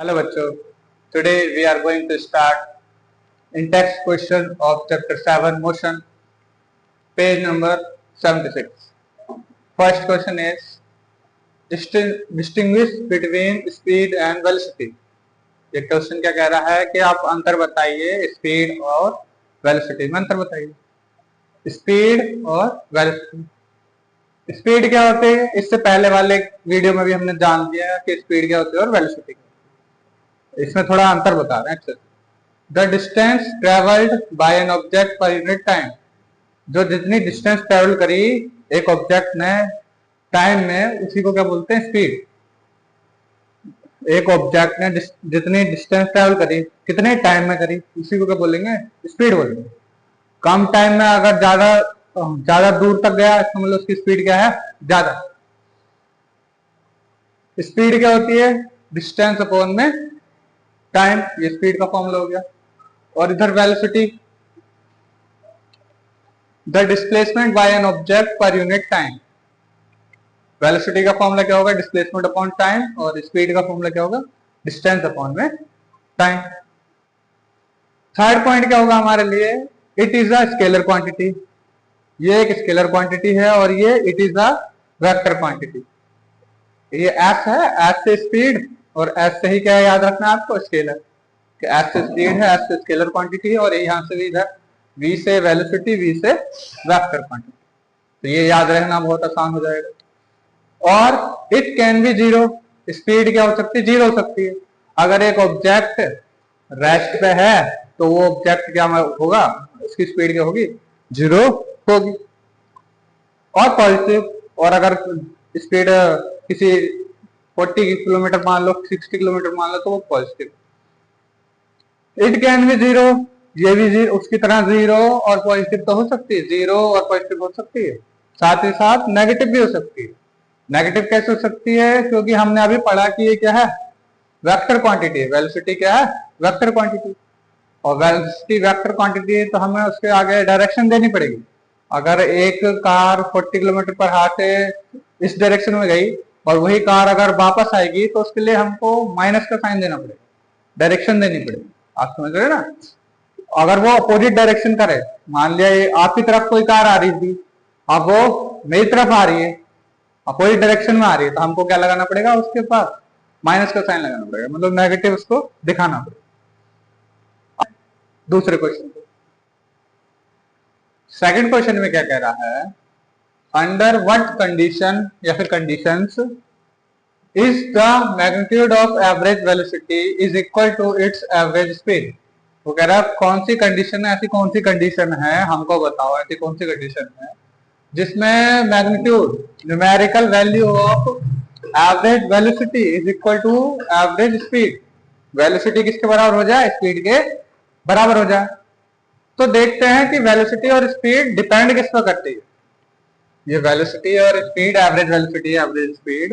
Hello बच्चों, today we are going to start in-text question of chapter 7 motion, page number 76. First question is distinguish between speed and velocity. ये question क्या कह रहा है कि आप अंतर बताइए स्पीड और वेलोसिटी में अंतर बताइए। स्पीड और वेलोसिटी, स्पीड क्या होती है इससे पहले वाले वीडियो में भी हमने जान लिया कि स्पीड क्या होती है और वेलोसिटी, इसमें थोड़ा अंतर बता रहे हैं अच्छे से। The distance travelled bye an object per unit time, जो जितनी डिस्टेंस ट्रेवल करी एक ऑब्जेक्ट ने टाइम में, उसी को क्या बोलते हैं स्पीड। एक ऑब्जेक्ट ने जितनी डिस्टेंस ट्रेवल करी कितने टाइम में करी उसी को क्या बोलेंगे स्पीड बोलेंगे। कम टाइम में अगर ज्यादा दूर तक गया इसका मतलब उसकी स्पीड क्या है ज्यादा। स्पीड क्या होती है डिस्टेंस अपॉन में टाइम, ये स्पीड का फॉर्मूला हो गया। और इधर velocity, the displacement bye an object per unit time. Velocity का फॉर्मूला क्या होगा डिस्प्लेसमेंट अपॉन टाइम, और स्पीड का फॉर्मूला क्या होगा डिस्टेंस अपॉन में टाइम। थर्ड पॉइंट क्या होगा हमारे लिए, it is a scalar quantity. ये एक स्केलर क्वांटिटी है और ये it is a vector quantity. ये एस है, एस से स्पीड और एस से ही क्या याद रखना है आपको स्केलर, कि एस से स्पीड है, एस से स्केलर क्वांटिटी है, और यहां से भी इधर वी से वेलोसिटी, वी से वेक्टर क्वांटिटी। तो ये याद रखना बहुत आसान हो जाएगा। और it can be zero, speed क्या हो सकती है जीरो हो सकती है। अगर एक ऑब्जेक्ट रेस्ट पे है तो वो ऑब्जेक्ट क्या होगा उसकी स्पीड क्या होगी जीरो होगी। और पॉजिटिव, और अगर स्पीड किसी 40 किलोमीटर मान लो 60 किलोमीटर मान लो तो वो positive. It can be zero, ये भी जीरो उसकी तरह जीरो और पॉजिटिव तो हो सकती है, जीरो और पॉजिटिव हो सकती है, साथ ही साथ नेगेटिव भी हो सकती है। नेगेटिव कैसे हो सकती है क्योंकि हमने अभी पढ़ा कि ये क्या है वेक्टर क्वांटिटी है, वेलोसिटी क्या है वेक्टर क्वांटिटी, और वेलोसिटी वेक्टर क्वांटिटी है तो हमें उसके आगे डायरेक्शन देनी पड़ेगी। अगर एक कार 40 किलोमीटर पर हाथ से इस डायरेक्शन में गई और वही कार अगर वापस आएगी तो उसके लिए हमको माइनस का साइन देना पड़ेगा, डायरेक्शन देनी पड़ेगी। आप समझ रहे ना। अगर वो अपोजिट डायरेक्शन करे, मान लिया ये आपकी तरफ कोई कार आ रही थी, अब वो मेरी तरफ आ रही है, अपोजिट डायरेक्शन में आ रही है, तो हमको क्या लगाना पड़ेगा उसके पास माइनस का साइन लगाना पड़ेगा, मतलब नेगेटिव उसको दिखाना पड़ेगा। दूसरे क्वेश्चन को, सेकंड क्वेश्चन में क्या कह रहा है, अंडर व्हाट कंडीशन या फिर conditions is the magnitude of average velocity is equal to its average speed. वो कह रहा है कौन सी कंडीशन है, ऐसी कौन सी कंडीशन है हमको बताओ, ऐसी कौन सी कंडीशन है जिसमें magnitude numerical value of average velocity is equal to average speed, velocity किसके बराबर हो जाए स्पीड के बराबर हो जाए। तो देखते हैं कि वेलोसिटी और स्पीड डिपेंड किस पर करती है। ये वेलोसिटी और speed, average velocity average speed,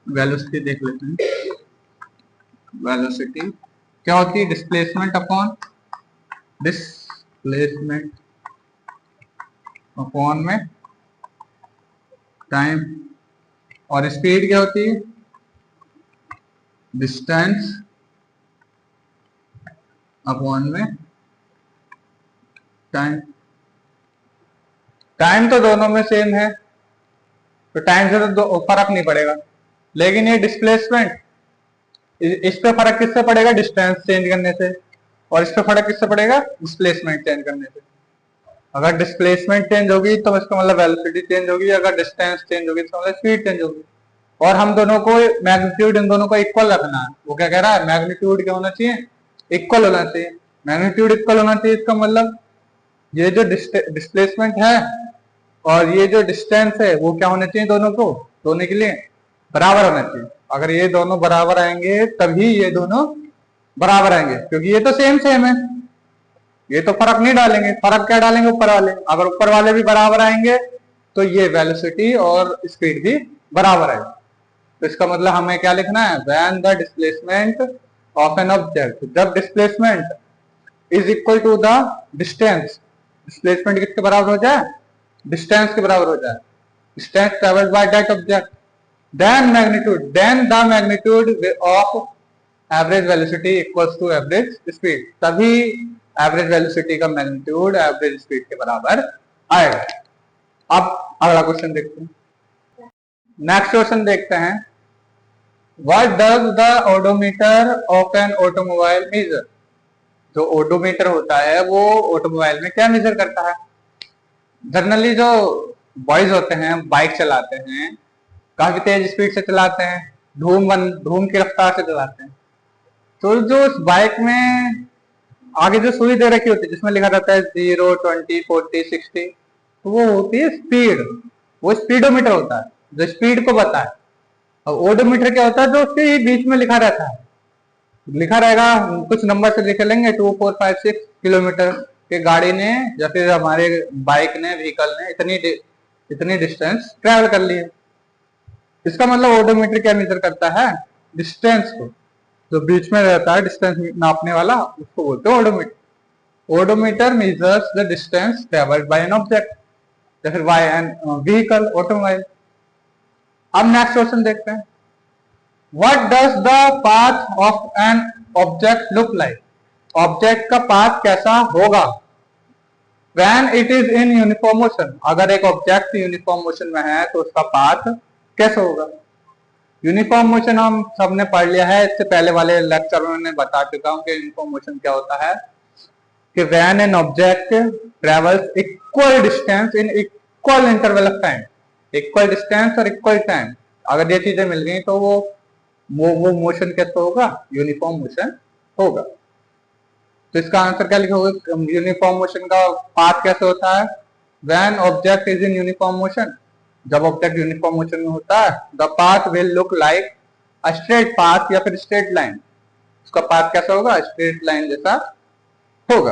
velocity देख लेते हैं। वेलोसिटी क्या होती है डिस्प्लेसमेंट अपॉन में टाइम, और स्पीड क्या होती है डिस्टेंस अपॉन में टाइम। टाइम तो दोनों में सेम है तो टाइम से तो फर्क नहीं पड़ेगा, लेकिन ये डिस्प्लेसमेंट, इस पे फर्क किससे पड़ेगा डिस्टेंस चेंज करने से, और इस पे फर्क किससे पड़ेगा डिस्प्लेसमेंट चेंज करने से। अगर डिस्प्लेसमेंट चेंज होगी तो इसका मतलब वेलोसिटी चेंज होगी, अगर डिस्टेंस चेंज होगी तो मतलब स्पीड चेंज होगी। और हम दोनों को मैग्नीट्यूड इन दोनों को इक्वल रखना है। वो क्या कह रहा है मैग्नीट्यूड क्या होना चाहिए इक्वल होना चाहिए। मैग्नीट्यूड इक्वल होना चाहिए इसका मतलब ये जो डिस्प्लेसमेंट है और ये जो डिस्टेंस है वो क्या होने चाहिए दोनों को, दोनों के लिए बराबर होना चाहिए। अगर ये दोनों बराबर आएंगे तभी ये दोनों बराबर आएंगे, क्योंकि ये तो सेम सेम है, ये तो फर्क नहीं डालेंगे। फर्क क्या डालेंगे ऊपर वाले, अगर ऊपर वाले भी बराबर आएंगे तो ये वेलोसिटी और स्पीड भी बराबर आएगी। तो इसका मतलब हमें क्या लिखना है, when the displacement of an object, जब displacement is equal to the distance, displacement किसके बराबर हो जाए डिस्टेंस के बराबर हो जाए, distance travelled by that object, then the magnitude of average velocity equals to average speed, तभी एवरेज वेलोसिटी का मैग्नीट्यूड एवरेज स्पीड के बराबर आएगा। अब अगला क्वेश्चन देखते हैं। नेक्स्ट क्वेश्चन देखते हैं, what does the odometer of an automobile measure. जो ओडोमीटर होता है वो ऑटोमोबाइल में क्या मेजर करता है। जनरली जो बॉयज होते हैं बाइक चलाते हैं, काफी तेज स्पीड से चलाते हैं, धूम की रफ्तार से चलाते हैं। तो जो उस बाइक में आगे जो सुई दे रखी होती है जिसमें लिखा रहता है 0, 20, 40, 60, तो वो होती है स्पीड। वो स्पीडोमीटर होता है जो स्पीड को बताए। और ओडोमीटर क्या होता है, जो उसके बीच में लिखा रहता है, लिखा रहेगा कुछ नंबर से लिख लेंगे 2, 4, 5, 6 किलोमीटर के गाड़ी ने या फिर हमारे बाइक ने व्हीकल ने इतनी डिस्टेंस ट्रेवल कर ली है। इसका मतलब ओडोमीटर क्या मेजर करता है, डिस्टेंस को। जो बीच में रहता है डिस्टेंस नापने वाला उसको बोलते हैं odometer. Odometer measures the distance travelled bye an object या फिर बाय एन व्हीकल ऑटोमोबाइल। अब नेक्स्ट क्वेश्चन देखते हैं, what does the path of an object look like. Object का पाथ कैसा होगा when it is in uniform motion. अगर एक ऑब्जेक्ट यूनिफॉर्म मोशन में है तो उसका पाथ कैसे होगा। यूनिफॉर्म मोशन हम सबने पढ़ लिया है, इससे पहले वाले लेक्चर में मैं बता चुका हूं कि यूनिफॉर्म मोशन क्या होता है, कि when an object travels equal distance in equal interval of time. Equal distance और इक्वल टाइम, अगर ये चीजें मिल गई तो वो मोशन कैसे होगा, यूनिफॉर्म मोशन होगा। तो इसका आंसर क्या लिखोगे, यूनिफॉर्म मोशन का पाथ कैसे होता है, when object is in uniform motion. जब ऑब्जेक्ट यूनिफॉर्म मोशन में होता है, the path will look like a straight path या फिर स्ट्रेट लाइन। उसका पाथ कैसा होगा, स्ट्रेट लाइन जैसा होगा।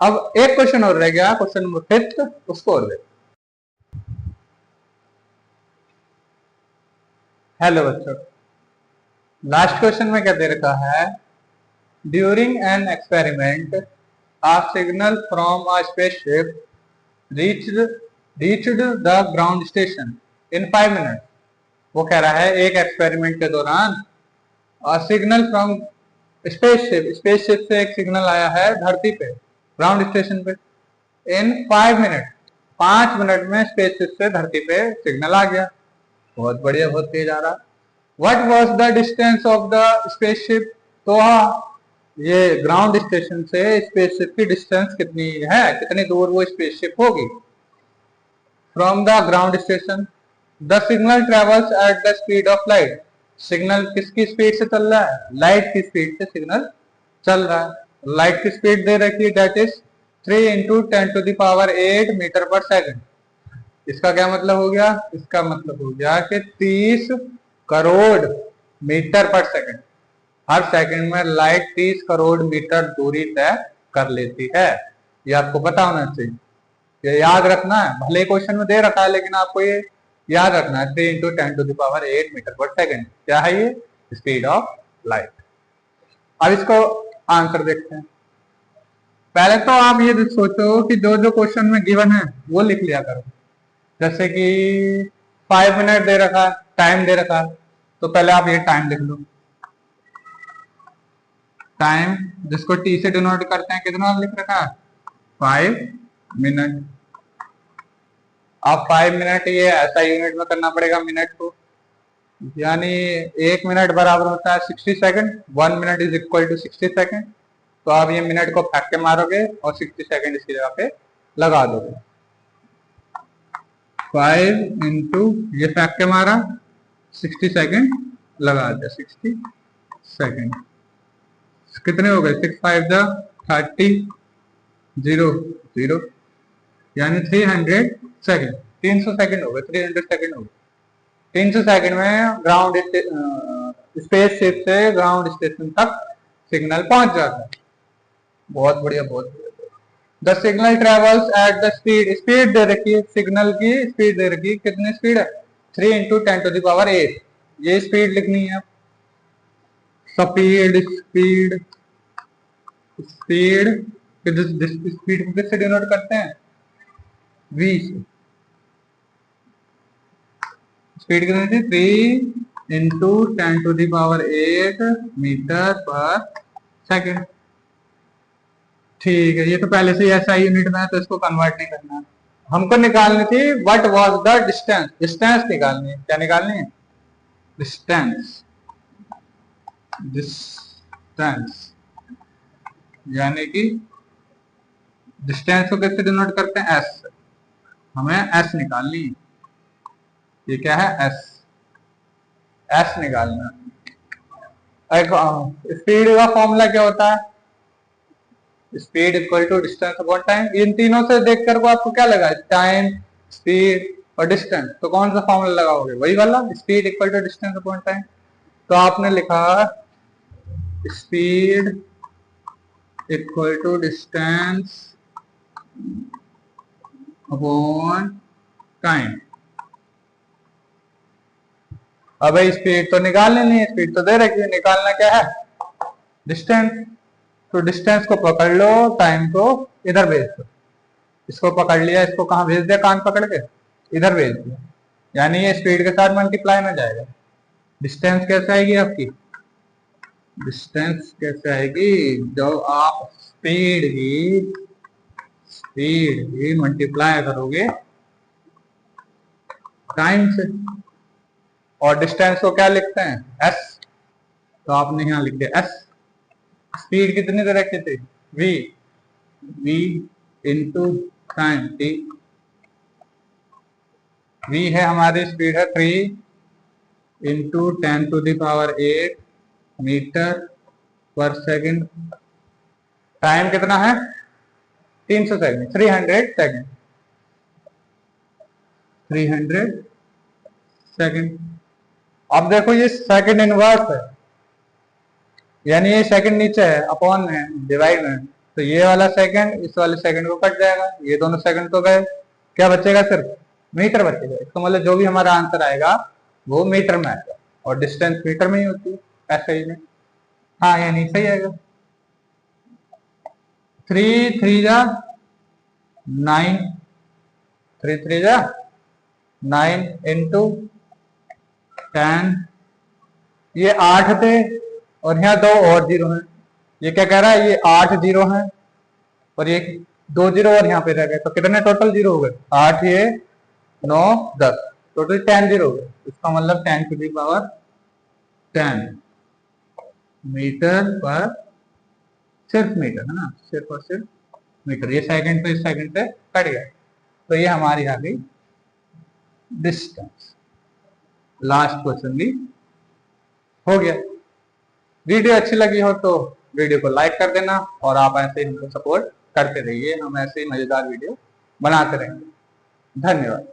अब एक क्वेश्चन और रह गया, क्वेश्चन नंबर 5, उसको और देखो। हेलो बच्चों, लास्ट क्वेश्चन में क्या दे रखा है, during an experiment a signal from a spaceship reached the ground station in 5 minutes। वो कह रहा है एक एक्सपेरिमेंट के दौरान सिग्नल फ्रॉम स्पेसशिप से एक सिग्नल आया है धरती पे ग्राउंड स्टेशन पे इन 5 मिनट। 5 मिनट में स्पेसशिप से धरती पे सिग्नल आ गया। बहुत बढ़िया, बहुत तेज आ रहा। What was the distance of the spaceship. तो ये ग्राउंड स्टेशन से स्पेसशिप की डिस्टेंस कितनी है, कितनी दूर वो स्पेसशिप होगी। From the ground station, the signal travels at the speed of light। Signal किसकी स्पीड से चल रहा है, लाइट की स्पीड से सिग्नल चल रहा है। लाइट की स्पीड दे रखी है, दैट इज 3 × 10⁸ मीटर पर सेकंड। इसका क्या मतलब हो गया, इसका मतलब हो गया कि 30 करोड़ मीटर पर सेकंड। हर सेकंड में लाइट 30 करोड़ मीटर दूरी तय कर लेती है। ये आपको पता होना चाहिए, ये याद रखना है। भले क्वेश्चन में दे रखा है लेकिन आपको ये याद रखना है। 3 × 10⁸ मीटर पर सेकंड क्या है, ये स्पीड ऑफ लाइट। अब इसको आंसर देखते हैं। पहले तो आप ये सोचो कि जो जो क्वेश्चन में गिवन है वो लिख लिया करो। जैसे कि 5 मिनट दे रखा है, टाइम दे रखा है, तो पहले आप ये टाइम लिख लो। टाइम जिसको टी से डिनोट करते हैं, कितना लिख रखा है, 5 मिनट। अब 5 मिनट ये ऐसा यूनिट में करना पड़ेगा मिनट को, यानी 1 मिनट बराबर होता है 60 second. 1 minute is equal to 60 second. तो आप ये मिनट को फेंक के मारोगे और 60 सेकंड इसकी जगह पे लगा दोगे। 5 इंटू ये फेंक के मारा, 60 सेकंड लगा दिया, 60 सेकंड। कितने हो गए, 6 5 जा 30, 0 0, यानी 300 सेकंड। 300 सेकंड हो गए, 300 सेकंड हो गए। 300 सेकंड में ग्राउंड स्पेसशिप से ग्राउंड स्टेशन तक सिग्नल पहुंच जाता है। बहुत बढ़िया, बहुत बढ़िया। The signal travels at the speed, speed दे रखी है, सिग्नल की स्पीड दे रखी है, कितनी स्पीड है, 3 × 10⁸। ये स्पीड लिखनी है। स्पीड स्पीड स्पीड स्पीड को किससे डिनोट करते हैं, v से। स्पीड कितनी थी 3 इंटू 10⁸ मीटर पर सेकेंड। ठीक है, ये तो पहले से ऐसा यूनिट में है तो इसको कन्वर्ट नहीं करना। हमको निकालनी थी what was the distance, distance निकालनी है। क्या निकालनी है? डिस्टेंस, डिस्टेंस यानी कि डिस्टेंस को कैसे डिनोट करते हैं? एस। हमें एस निकालनी है। ये क्या है? एस, एस निकालना। स्पीड का फॉर्मूला क्या होता है? Speed equal to distance upon time. इन तीनों से देख कर को आपको क्या लगा? टाइम, स्पीड और डिस्टेंस। तो कौन सा फॉर्मूला लगाओगे? वही वाला, speed equal to distance upon time. तो आपने लिखा speed equal to distance upon time. अब स्पीड तो निकालनी नहीं है, स्पीड तो दे रखी है, निकालना क्या है? डिस्टेंस। तो डिस्टेंस को पकड़ लो, टाइम को इधर भेज दो। इसको पकड़ लिया, इसको कहां भेज दिया? कान पकड़ के इधर भेज दिया, यानी ये स्पीड के साथ मल्टीप्लाई में जाएगा। डिस्टेंस कैसे आएगी आपकी? डिस्टेंस कैसे आएगी? जब आप स्पीड ही मल्टीप्लाई करोगे टाइम से। और डिस्टेंस को क्या लिखते हैं? एस। तो आपने यहां लिख दिया एस। स्पीड कितनी तरह की थी? V, V into time T. V है हमारी स्पीड है 3 into 10⁸ metre per second. Time कितना है? 300 सेकेंड, 300 सेकेंड, 300 सेकेंड। अब देखो ये सेकेंड इनवर्स है, यानी ये सेकंड नीचे है, अपॉन में, डिवाइड में। तो ये वाला सेकंड इस वाले सेकंड को कट जाएगा, ये दोनों सेकंड तो गए। क्या बचेगा? सिर्फ मीटर बचेगा। इसका मतलब जो भी हमारा आंसर आएगा वो मीटर में आएगा, और डिस्टेंस मीटर में ही होती है, ऐसे ही नहीं। हाँ, यानी सही आएगा। 3 3 जा 9, 3 3 जा 9 इंटू 10। ये 8 थे और यहाँ 2 और जीरो हैं। ये क्या कह रहा है? ये 8 जीरो हैं और ये 2 जीरो और यहाँ पे रह गए, तो कितने टोटल जीरो हो गए? 8, ये 9 10, टोटल 10 जीरो हो गए। इसका मतलब 10⁻10 मीटर पर, सिर्फ मीटर है ना, सिर्फ और सिर्फ मीटर। ये सेकंड तो इस सेकंड से कट गया, तो ये हमारी आ गई डिस्टेंस। लास्ट क्वेश्चन भी हो गया। वीडियो अच्छी लगी हो तो वीडियो को लाइक कर देना, और आप ऐसे ही हमको सपोर्ट करते रहिए, हम ऐसे ही मजेदार वीडियो बनाते रहेंगे। धन्यवाद।